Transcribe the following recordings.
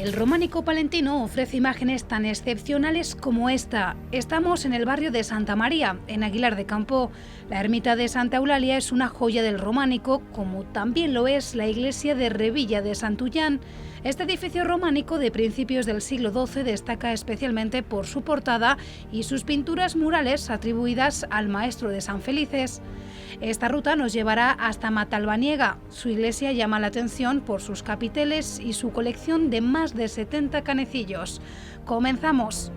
El románico palentino ofrece imágenes tan excepcionales como esta. Estamos en el barrio de Santa María, en Aguilar de Campoo. La ermita de Santa Eulalia es una joya del románico, como también lo es la iglesia de Revilla de Santullán. Este edificio románico de principios del siglo XII destaca especialmente por su portada y sus pinturas murales atribuidas al maestro de San Felices. Esta ruta nos llevará hasta Matalbaniega. Su iglesia llama la atención por sus capiteles y su colección de más de 70 canecillos. ¡Comenzamos!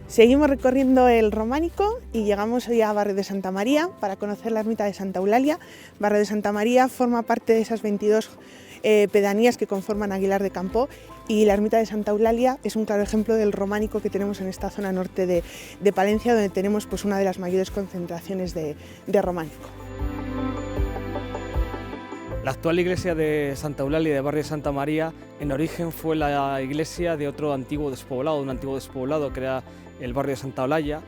Seguimos recorriendo el románico y llegamos hoy a Barrio de Santa María para conocer la ermita de Santa Eulalia. Barrio de Santa María forma parte de esas 22 pedanías que conforman Aguilar de Campoo y la ermita de Santa Eulalia es un claro ejemplo del románico que tenemos en esta zona norte de Palencia, donde tenemos pues, una de las mayores concentraciones de románico. La actual iglesia de Santa Eulalia de Barrio de Santa María en origen fue la iglesia de otro antiguo despoblado que era el barrio de Santa Eulalia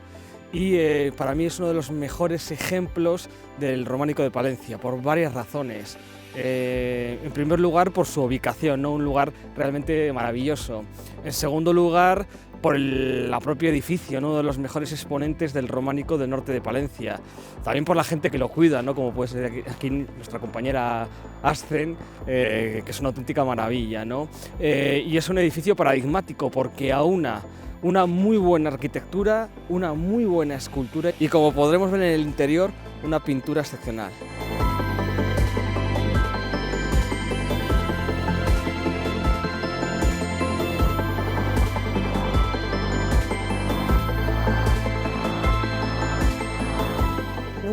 y para mí es uno de los mejores ejemplos del románico de Palencia por varias razones. En primer lugar por su ubicación, ¿no? Un lugar realmente maravilloso. En segundo lugar por el propio edificio, ¿no? Uno de los mejores exponentes del románico del norte de Palencia. También por la gente que lo cuida, ¿no? Como puede ser aquí nuestra compañera Ascen, que es una auténtica maravilla, ¿no? Y es un edificio paradigmático porque aúna una muy buena arquitectura, una muy buena escultura y, como podremos ver en el interior, una pintura excepcional.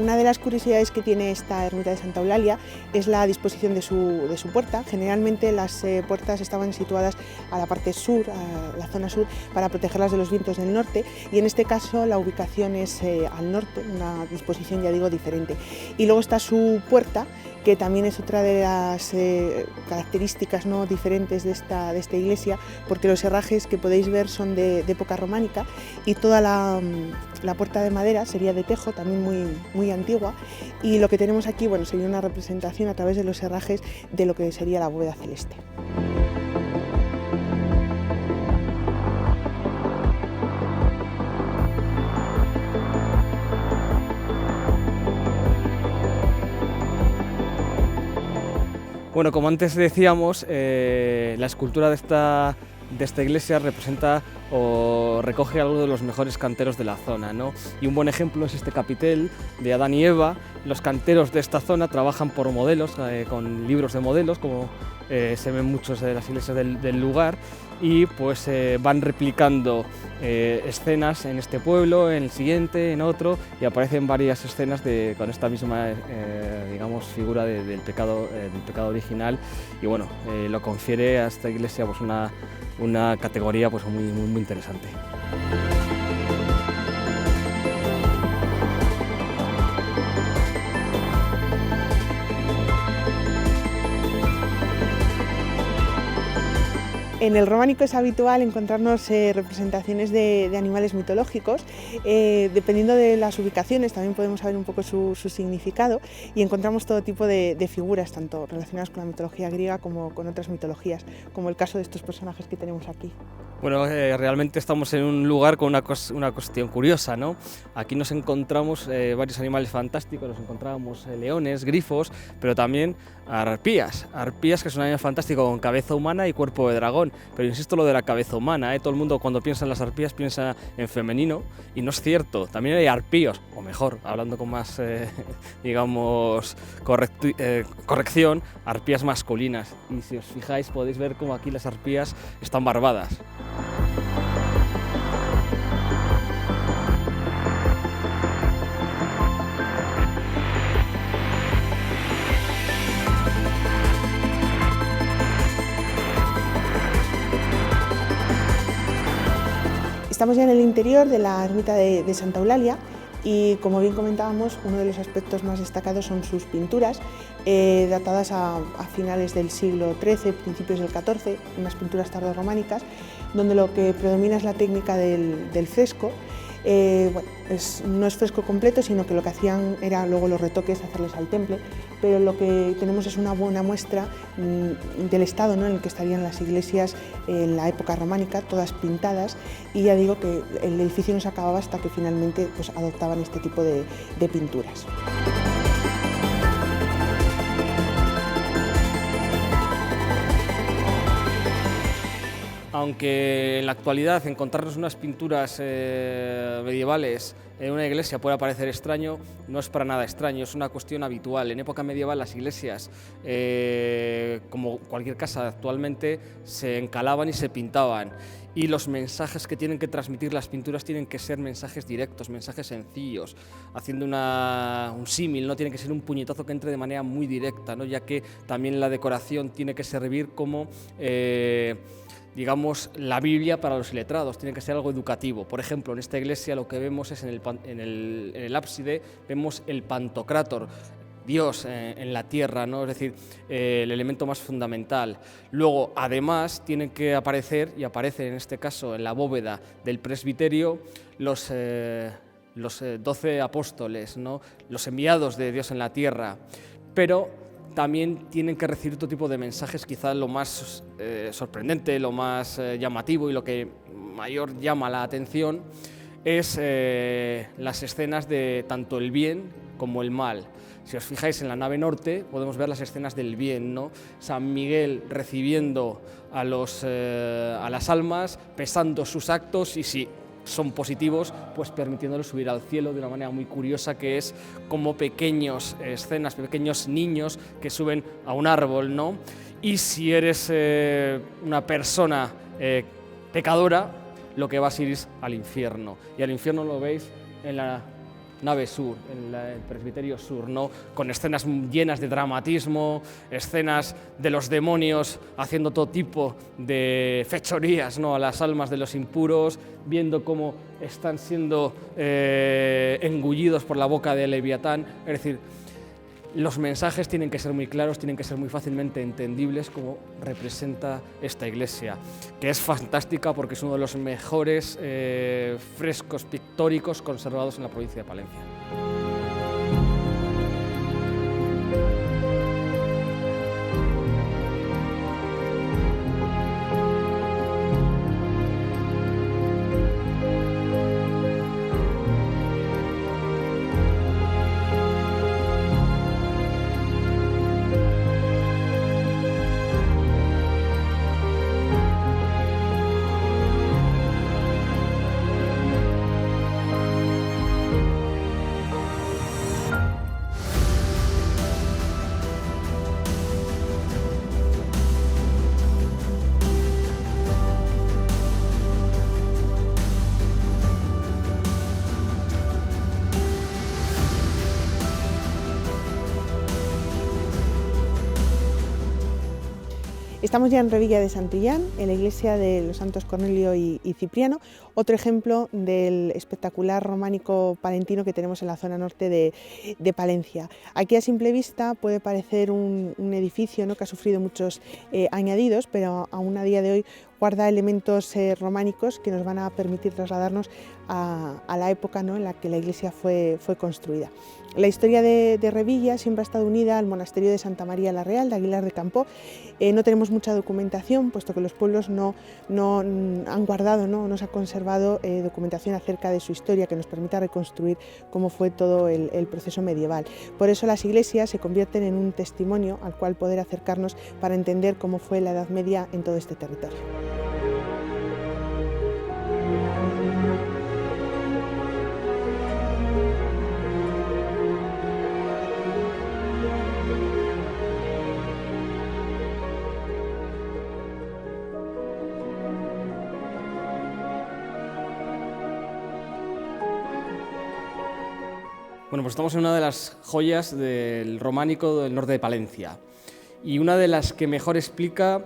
Una de las curiosidades que tiene esta ermita de Santa Eulalia es la disposición de su puerta. Generalmente las puertas estaban situadas a la parte sur, a la zona sur, para protegerlas de los vientos del norte, y en este caso la ubicación es al norte, una disposición, ya digo, diferente. Y luego está su puerta, que también es otra de las características no diferentes de esta iglesia, porque los herrajes que podéis ver son de época románica y toda la puerta de madera sería de tejo, también muy antigua, y lo que tenemos aquí, bueno, sería una representación a través de los herrajes de lo que sería la bóveda celeste. Bueno, como antes decíamos, la escultura de esta iglesia representa o recoge algo de los mejores canteros de la zona, ¿no? Y un buen ejemplo es este capitel de Adán y Eva. Los canteros de esta zona trabajan por modelos, con libros de modelos, como se ven muchos de las iglesias del lugar, y pues van replicando escenas en este pueblo, en el siguiente, en otro, y aparecen varias escenas con esta misma digamos, figura del pecado original, y bueno, lo confiere a esta iglesia pues una categoría pues muy interesante. En el románico es habitual encontrarnos representaciones de animales mitológicos. Dependiendo de las ubicaciones también podemos saber un poco su significado, y encontramos todo tipo de figuras, tanto relacionadas con la mitología griega como con otras mitologías, como el caso de estos personajes que tenemos aquí. Bueno, realmente estamos en un lugar con una cuestión curiosa, ¿no? Aquí nos encontramos varios animales fantásticos, nos encontramos leones, grifos, pero también arpías que es un animal fantástico con cabeza humana y cuerpo de dragón. Pero insisto, lo de la cabeza humana, todo el mundo cuando piensa en las arpías piensa en femenino, y no es cierto. También hay arpíos, o mejor, hablando con más, digamos, corrección, arpías masculinas. Y si os fijáis podéis ver cómo aquí las arpías están barbadas. Estamos ya en el interior de la ermita de Santa Eulalia, y como bien comentábamos, uno de los aspectos más destacados son sus pinturas, datadas a finales del siglo XIII, principios del XIV, unas pinturas tardorrománicas, donde lo que predomina es la técnica del fresco. No es fresco completo, sino que lo que hacían era luego los retoques, hacerles al temple, pero lo que tenemos es una buena muestra del estado, ¿no?, en el que estarían las iglesias en la época románica, todas pintadas, y ya digo que el edificio no se acababa hasta que finalmente pues, adoptaban este tipo de pinturas. Aunque en la actualidad encontrarnos unas pinturas medievales en una iglesia puede parecer extraño, no es para nada extraño, es una cuestión habitual. En época medieval las iglesias, como cualquier casa actualmente, se encalaban y se pintaban. Y los mensajes que tienen que transmitir las pinturas tienen que ser mensajes directos, mensajes sencillos, haciendo un símil, no tiene que ser un puñetazo que entre de manera muy directa, ¿no?, ya que también la decoración tiene que servir como digamos, la Biblia para los iletrados, tiene que ser algo educativo. Por ejemplo, en esta iglesia lo que vemos es en el ábside, vemos el Pantocrátor, Dios en la tierra, ¿no? Es decir, el elemento más fundamental. Luego, además, tienen que aparecer, y aparecen en este caso en la bóveda del presbiterio, los 12 apóstoles, ¿no?, los enviados de Dios en la tierra, pero también tienen que recibir otro tipo de mensajes, quizás lo más sorprendente, lo más llamativo y lo que mayor llama la atención es las escenas de tanto el bien como el mal. Si os fijáis en la nave norte podemos ver las escenas del bien, ¿no? San Miguel recibiendo a las almas, pesando sus actos, y si son positivos, pues permitiéndoles subir al cielo de una manera muy curiosa, que es como pequeños niños que suben a un árbol, ¿no? Y si eres una persona pecadora, lo que vas a ir es al infierno, y al infierno lo veis en la nave sur, en el presbiterio sur, ¿no?, con escenas llenas de dramatismo, escenas de los demonios haciendo todo tipo de fechorías, ¿no?, a las almas de los impuros, viendo cómo están siendo engullidos por la boca de Leviatán. Es decir, los mensajes tienen que ser muy claros, tienen que ser muy fácilmente entendibles, como representa esta iglesia, que es fantástica porque es uno de los mejores frescos pictóricos conservados en la provincia de Palencia. Estamos ya en Revilla de Santillán, en la iglesia de los santos Cornelio y Cipriano, otro ejemplo del espectacular románico palentino que tenemos en la zona norte de Palencia. Aquí a simple vista puede parecer un edificio, ¿no?, que ha sufrido muchos añadidos, pero aún a día de hoy guarda elementos románicos que nos van a permitir trasladarnos a la época, ¿no?, en la que la iglesia fue construida. La historia de Revilla siempre ha estado unida al monasterio de Santa María la Real de Aguilar de Campoo. No tenemos mucha documentación, puesto que los pueblos no han guardado, no se ha conservado documentación acerca de su historia que nos permita reconstruir cómo fue todo el proceso medieval. Por eso las iglesias se convierten en un testimonio al cual poder acercarnos para entender cómo fue la Edad Media en todo este territorio. Bueno, pues estamos en una de las joyas del románico del norte de Palencia y una de las que mejor explica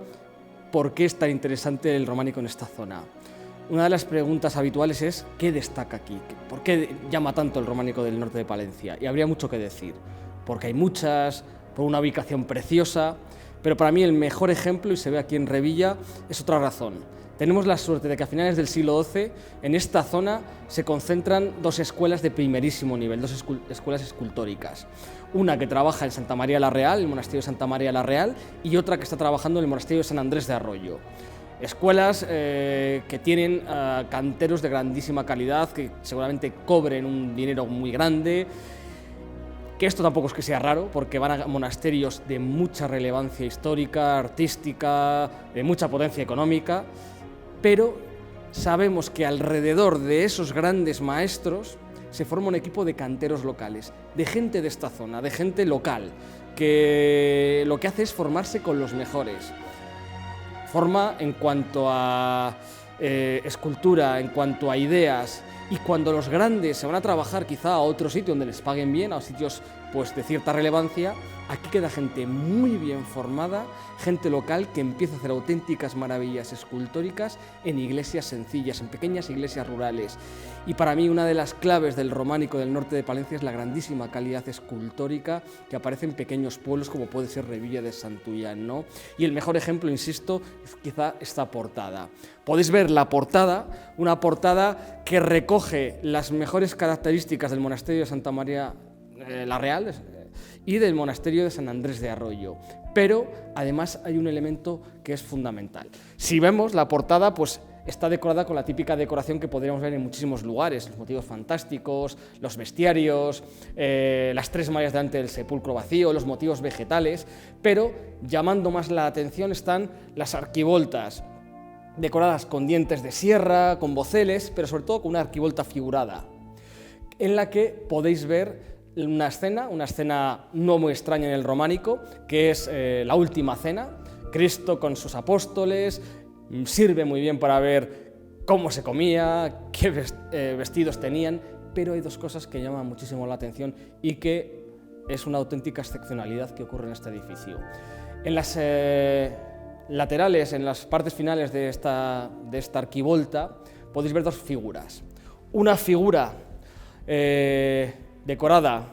por qué es tan interesante el románico en esta zona. Una de las preguntas habituales es ¿qué destaca aquí? ¿Por qué llama tanto el románico del norte de Palencia? Y habría mucho que decir, porque hay muchas, por una ubicación preciosa, pero para mí el mejor ejemplo, y se ve aquí en Revilla, es otra razón. Tenemos la suerte de que a finales del siglo XII en esta zona se concentran dos escuelas de primerísimo nivel, dos escuelas escultóricas. Una que trabaja en Santa María la Real, el monasterio de Santa María la Real, y otra que está trabajando en el monasterio de San Andrés de Arroyo. Escuelas que tienen canteros de grandísima calidad, que seguramente cobren un dinero muy grande, que esto tampoco es que sea raro, porque van a monasterios de mucha relevancia histórica, artística, de mucha potencia económica, pero sabemos que alrededor de esos grandes maestros se forma un equipo de canteros locales, de gente de esta zona, de gente local, que lo que hace es formarse con los mejores. Forma en cuanto a escultura, en cuanto a ideas, y cuando los grandes se van a trabajar quizá a otro sitio donde les paguen bien, a sitios pues de cierta relevancia, aquí queda gente muy bien formada, gente local que empieza a hacer auténticas maravillas escultóricas en iglesias sencillas, en pequeñas iglesias rurales. Y para mí una de las claves del románico del norte de Palencia es la grandísima calidad escultórica que aparece en pequeños pueblos como puede ser Revilla de Santillán, ¿no? Y el mejor ejemplo, insisto, es quizá esta portada. Podéis ver la portada, una portada que recoge las mejores características del monasterio de Santa María la Real y del monasterio de San Andrés de Arroyo, pero además hay un elemento que es fundamental. Si vemos la portada, pues está decorada con la típica decoración que podríamos ver en muchísimos lugares, los motivos fantásticos, los bestiarios, las tres mallas delante del sepulcro vacío, los motivos vegetales, pero llamando más la atención están las arquivoltas, decoradas con dientes de sierra, con voceles, pero sobre todo con una arquivolta figurada, en la que podéis ver una escena no muy extraña en el románico, que es la última cena. Cristo con sus apóstoles, sirve muy bien para ver cómo se comía, qué vestidos tenían, pero hay dos cosas que llaman muchísimo la atención y que es una auténtica excepcionalidad que ocurre en este edificio. En las laterales, en las partes finales de esta arquivolta, podéis ver dos figuras. Una figura decorada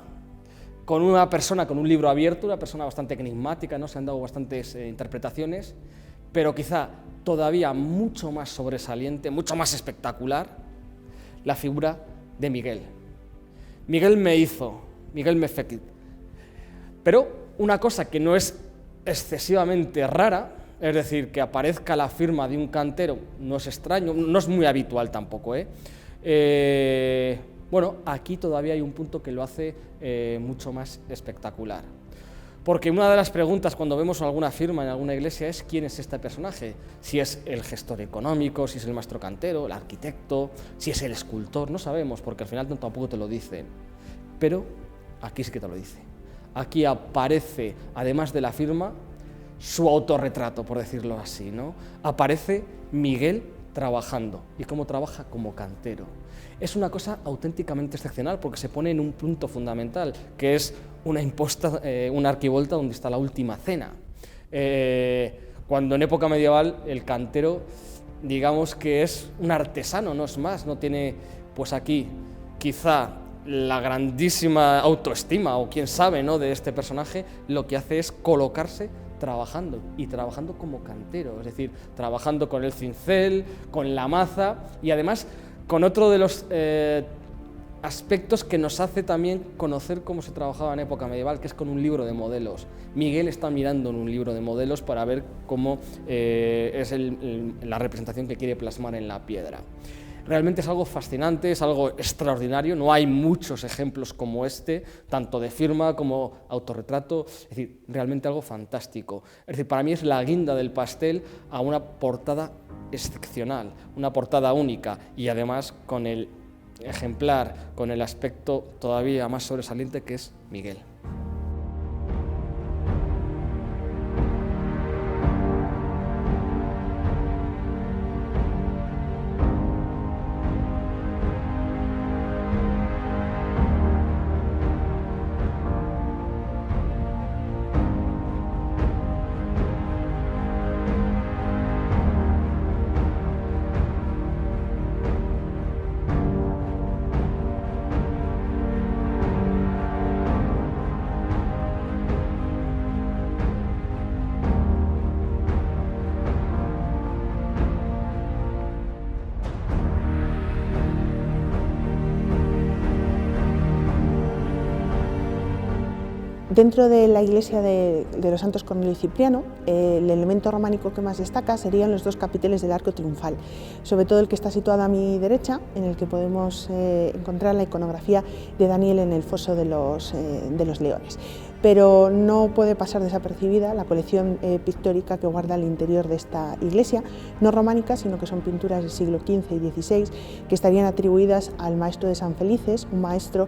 con una persona con un libro abierto, una persona bastante enigmática, ¿no? Se han dado bastantes interpretaciones, pero quizá todavía mucho más sobresaliente, mucho más espectacular, la figura de Miguel. Miguel me hizo, Miguel me fue. Pero una cosa que no es excesivamente rara, es decir, que aparezca la firma de un cantero, no es extraño, no es muy habitual tampoco, bueno, aquí todavía hay un punto que lo hace mucho más espectacular. Porque una de las preguntas cuando vemos alguna firma en alguna iglesia es ¿quién es este personaje? Si es el gestor económico, si es el maestro cantero, el arquitecto, si es el escultor, no sabemos, porque al final tampoco te lo dicen. Pero aquí sí que te lo dice. Aquí aparece, además de la firma, su autorretrato, por decirlo así, ¿no? Aparece Miguel trabajando. ¿Y cómo trabaja? Como cantero. Es una cosa auténticamente excepcional porque se pone en un punto fundamental, que es una arquivolta donde está la última cena. cuando en época medieval el cantero, digamos que es un artesano, no es más, no tiene, pues aquí, quizá la grandísima autoestima, o quién sabe, ¿no?, de este personaje, lo que hace es colocarse trabajando, y trabajando como cantero, es decir, trabajando con el cincel, con la maza, y además con otro de los aspectos que nos hace también conocer cómo se trabajaba en época medieval, que es con un libro de modelos. Miguel está mirando en un libro de modelos para ver cómo es la representación que quiere plasmar en la piedra. Realmente es algo fascinante, es algo extraordinario, no hay muchos ejemplos como este, tanto de firma como autorretrato, es decir, realmente algo fantástico. Es decir, para mí es la guinda del pastel a una portada excepcional, una portada única, y además con el ejemplar, con el aspecto todavía más sobresaliente que es Miguel. Dentro de la iglesia de los Santos Cornelio y Cipriano, el elemento románico que más destaca serían los dos capiteles del arco triunfal, sobre todo el que está situado a mi derecha, en el que podemos encontrar la iconografía de Daniel en el foso de los leones. Pero no puede pasar desapercibida la colección pictórica que guarda el interior de esta iglesia, no románica, sino que son pinturas del siglo XV y XVI, que estarían atribuidas al maestro de San Felices, un maestro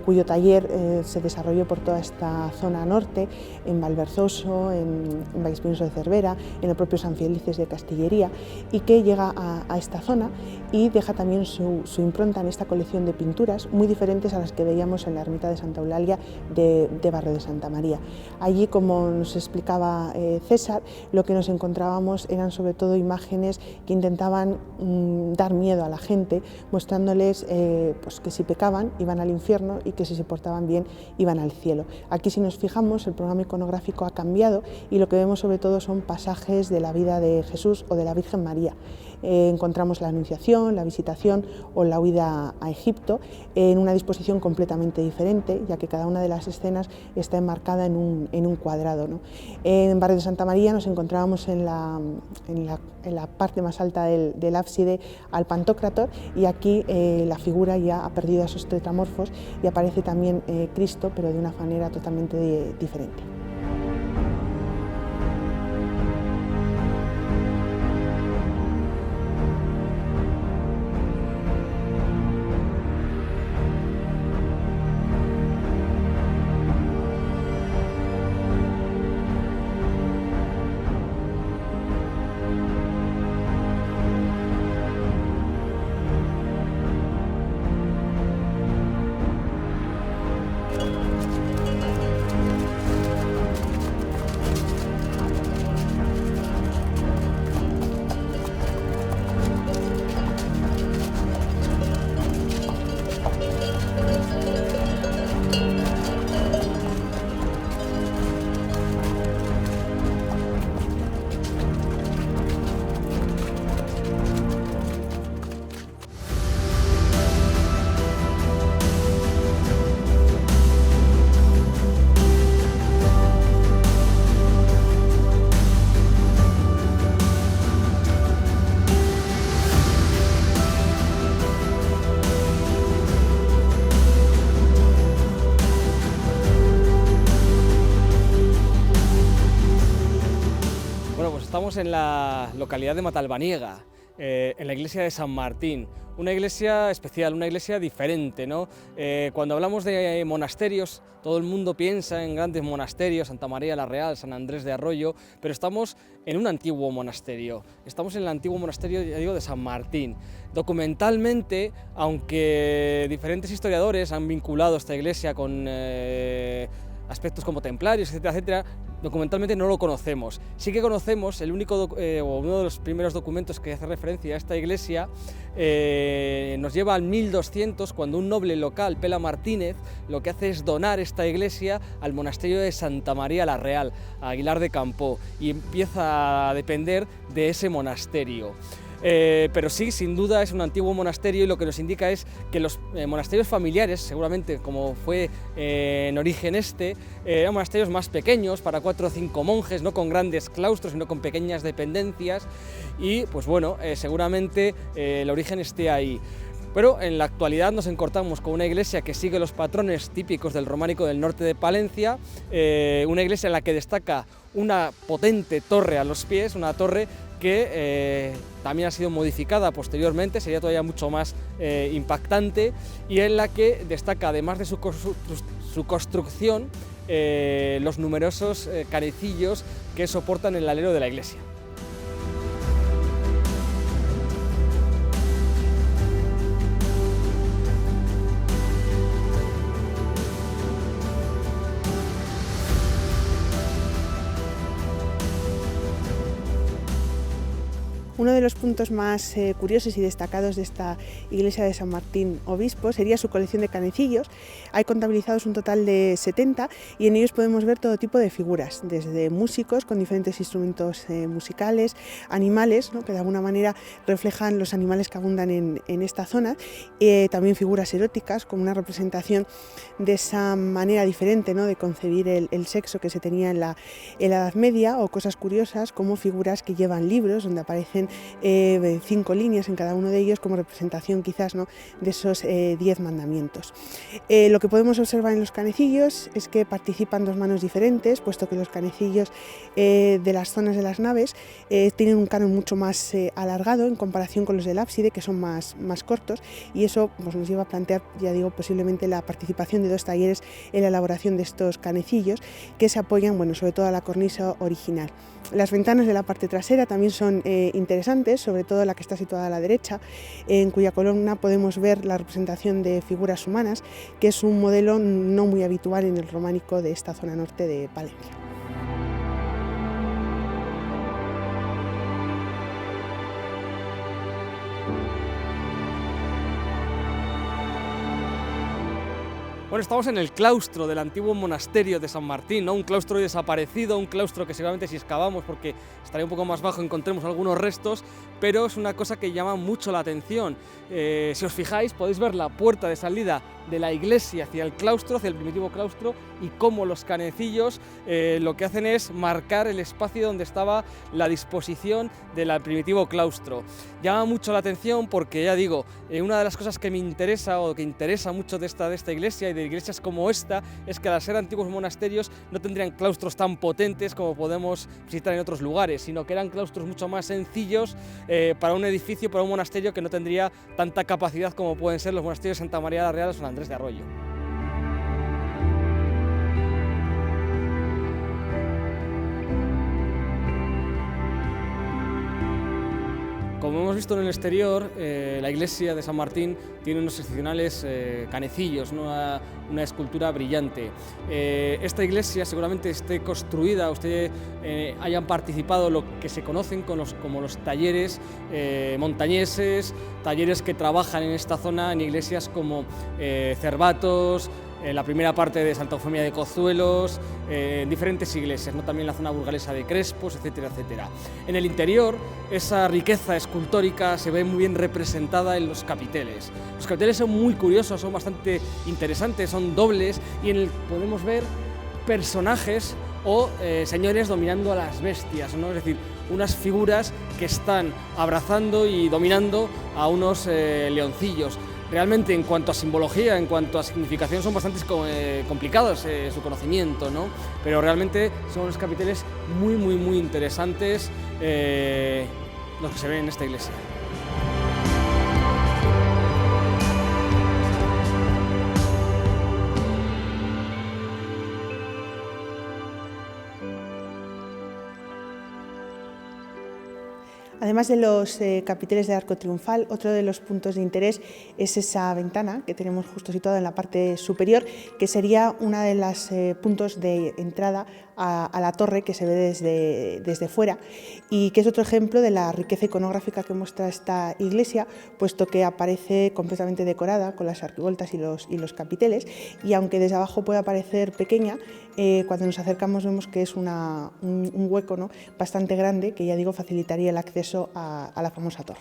cuyo taller se desarrolló por toda esta zona norte, en Valverzoso, en Vallespinoso de Cervera, en el propio San Felices de Castillería, y que llega a esta zona y deja también su impronta en esta colección de pinturas, muy diferentes a las que veíamos en la ermita de Santa Eulalia de barrio de Santa María. Allí, como nos explicaba César, lo que nos encontrábamos eran sobre todo imágenes que intentaban dar miedo a la gente, mostrándoles pues que si pecaban iban al infierno y que si se portaban bien iban al cielo. Aquí, si nos fijamos, el programa iconográfico ha cambiado y lo que vemos sobre todo son pasajes de la vida de Jesús o de la Virgen María. Encontramos la Anunciación, la Visitación o la huida a Egipto en una disposición completamente diferente, ya que cada una de las escenas está enmarcada en un cuadrado, ¿no? En Barrio de Santa María nos encontrábamos en la parte más alta del ábside al Pantocrator, y aquí la figura ya ha perdido esos tetramorfos y aparece también Cristo, pero de una manera totalmente diferente. Estamos en la localidad de Matalbaniega, en la iglesia de San Martín, una iglesia especial, una iglesia diferente, ¿no? Cuando hablamos de monasterios, todo el mundo piensa en grandes monasterios, Santa María la Real, San Andrés de Arroyo, pero estamos en un antiguo monasterio, estamos en el antiguo monasterio, ya digo, de San Martín. Documentalmente, aunque diferentes historiadores han vinculado esta iglesia con aspectos como templarios, etcétera, etcétera, documentalmente no lo conocemos. Sí que conocemos el único o uno de los primeros documentos que hace referencia a esta iglesia, nos lleva al 1200, cuando un noble local, Pela Martínez, lo que hace es donar esta iglesia al monasterio de Santa María la Real, a Aguilar de Campoo, y empieza a depender de ese monasterio. Pero sí, sin duda es un antiguo monasterio, y lo que nos indica es que los monasterios familiares, seguramente como fue en origen eran monasterios más pequeños, para 4 o 5 monjes, no con grandes claustros, sino con pequeñas dependencias, y pues bueno, seguramente el origen esté ahí. Pero en la actualidad nos encontramos con una iglesia que sigue los patrones típicos del románico del norte de Palencia, una iglesia en la que destaca una potente torre a los pies, una torre que también ha sido modificada posteriormente, sería todavía mucho más impactante, y en la que destaca, además de su construcción, los numerosos canecillos que soportan el alero de la iglesia. Uno de los puntos más curiosos y destacados de esta iglesia de San Martín Obispo sería su colección de canecillos. Hay contabilizados un total de 70 y en ellos podemos ver todo tipo de figuras, desde músicos con diferentes instrumentos musicales, animales, ¿no?, que de alguna manera reflejan los animales que abundan en esta zona, también figuras eróticas, como una representación de esa manera diferente, ¿no?, de concebir el sexo que se tenía en la Edad Media, o cosas curiosas como figuras que llevan libros donde aparecen 5 líneas en cada uno de ellos como representación quizás, ¿no?, de esos 10 mandamientos. Lo que podemos observar en los canecillos es que participan 2 manos diferentes, puesto que los canecillos de las zonas de las naves tienen un canon mucho más alargado en comparación con los del ábside, que son más cortos, y eso pues, nos lleva a plantear, ya digo, posiblemente la participación de 2 talleres en la elaboración de estos canecillos, que se apoyan, bueno, sobre todo a la cornisa original. Las ventanas de la parte trasera también son interesantes, sobre todo la que está situada a la derecha, en cuya columna podemos ver la representación de figuras humanas, que es un modelo no muy habitual en el románico de esta zona norte de Palencia. Bueno, estamos en el claustro del antiguo monasterio de San Martín, ¿no? Un claustro desaparecido, un claustro que seguramente si excavamos, porque estaría un poco más bajo, encontremos algunos restos, pero es una cosa que llama mucho la atención. Si os fijáis, podéis ver la puerta de salida de la iglesia hacia el claustro, hacia el primitivo claustro, y cómo los canecillos lo que hacen es marcar el espacio donde estaba la disposición del primitivo claustro. Llama mucho la atención porque, ya digo, una de las cosas que me interesa o que interesa mucho de esta iglesia y de iglesias como esta es que al ser antiguos monasterios no tendrían claustros tan potentes como podemos visitar en otros lugares, sino que eran claustros mucho más sencillos para un edificio, para un monasterio que no tendría tanta capacidad como pueden ser los monasterios de Santa María la Real o San Andrés de Arroyo. Como hemos visto en el exterior, la iglesia de San Martín tiene unos excepcionales canecillos, una escultura brillante. Esta iglesia seguramente esté construida, ustedes hayan participado lo que se conocen como los talleres montañeses, talleres que trabajan en esta zona en iglesias como Cervatos, la primera parte de Santa Eufemia de Cozuelos, en diferentes iglesias, ¿no? También la zona burgalesa de Crespos, etcétera, etcétera. En el interior, esa riqueza escultórica se ve muy bien representada en los capiteles. Los capiteles son muy curiosos, son bastante interesantes, son dobles, y en el podemos ver personajes o señores dominando a las bestias, ¿no? Es decir, unas figuras que están abrazando y dominando a unos leoncillos. Realmente, en cuanto a simbología, en cuanto a significación, son bastante complicados su conocimiento, ¿no? Pero realmente son unos capiteles muy interesantes los que se ven en esta iglesia. Además de los capiteles de arco triunfal, otro de los puntos de interés es esa ventana que tenemos justo situada en la parte superior, que sería una de los puntos de entrada a la torre que se ve desde fuera y que es otro ejemplo de la riqueza iconográfica que muestra esta iglesia, puesto que aparece completamente decorada con las arquivoltas y los capiteles, y aunque desde abajo pueda parecer pequeña, cuando nos acercamos vemos que es un hueco, ¿no?, bastante grande que, ya digo, facilitaría el acceso a la famosa torre.